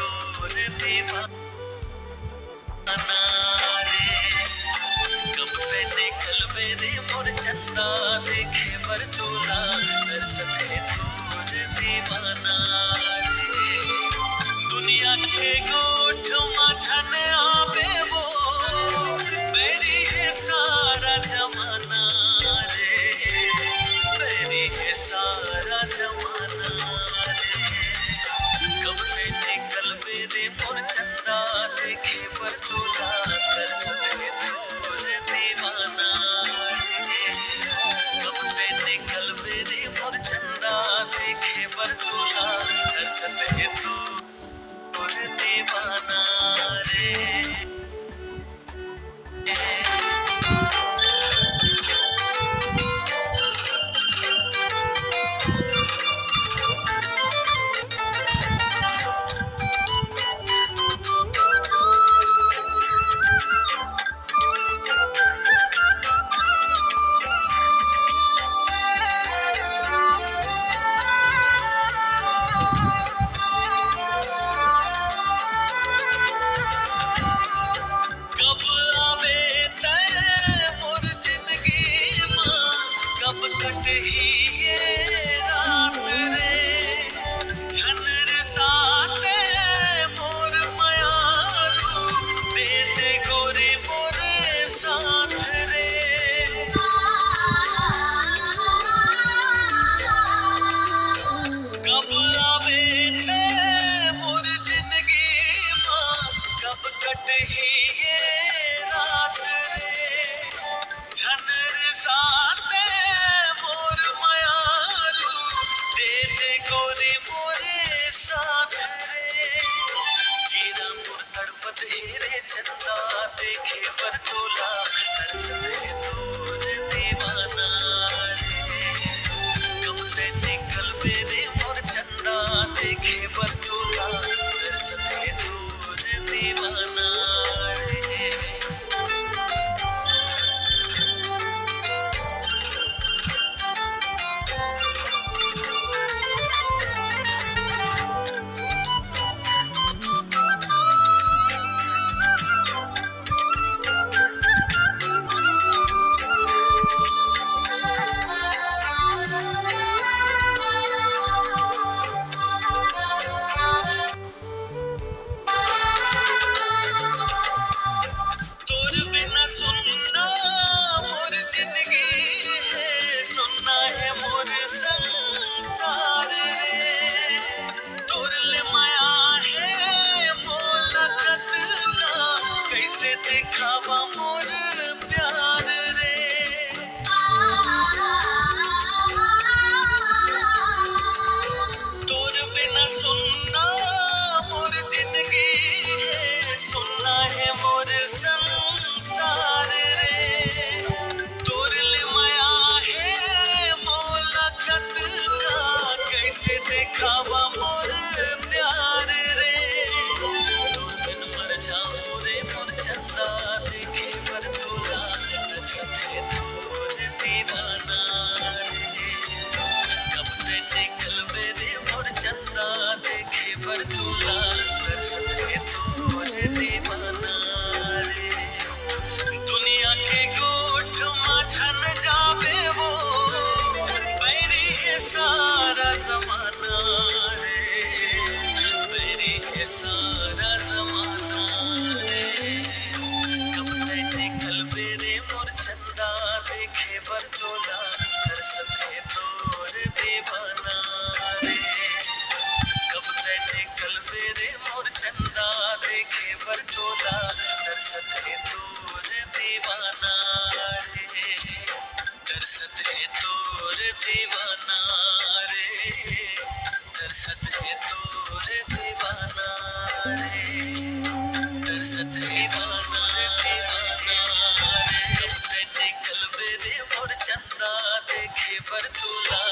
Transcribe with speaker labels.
Speaker 1: तोर दीवाना रे। कब ते निकल मेरे मोर चंदा देखे बरतोला तरसते तोर दीवाना रे। दुनिया के गोठ माझन आवे वो मेरी है सारा जमाना रे। मेरी है सारा जमाना रे। कब ते निकल मेरे मोर चंदा देखे बरतोला तरसते तोर दीवाना रे। कब ते निकल मेरे मोर चंदा देखे बरतोला तरसते तोर दीवाना रे। कब आवे तैं मोर जिंदगी मां कब कटही ये रात रे। झनर साते मोर मयारू दे दे गोरी मोर साथ रे। कब आवे तैं मोर जिंदगी मां कब कटही ये रात रे। झनर साते मोर मयारू दे दे गोरी मोरे साथ रे। जीरा मोर तड़पत हेरे चंदा देखे बरतोला तरसते तोर दीवाना रे। कब ते निकल मेरे मोर चंदा देखे बरतोला तरसते तोर दीवाना रे। तोर बिना सुनना मोर जिंदगी है सुनना है मोर संसार रे। तोर ले माया है मोला खत का कैसे दिखावा मोर प्यार रे। तोर बिना सुनना मोर जिंदगी है सुनना है मोर संसार रे। तोर ले माया है मोला खत का कैसे दिखावा मोर प्यार रे। तोर बिन मर जाऊं रे मोर चंदा देखे बरतोला तरसते तोर दीवाना रे। कब ते निकल मेरे मोर चंदा देखे बरतोला तरसते तोर दीवाना रे। दुनिया के गोठ माझन जावे वो मेरी है सारा जमाना रे। मेरी है सारा जमाना रे। कब ते निकल मेरे मोर चंदा देखे बरतोला तरसते तोर दीवाना रे। कब ते निकल मेरे मोर चंदा देखे बरतोला तरसते तोर दीवाना रे। तरसते तोर दीवाना रे। तरसते तोर दीवाना रे। तरसते दीवाना दीवाना रे। कब ते निकल मेरे मोर चंदा देखे बरतोला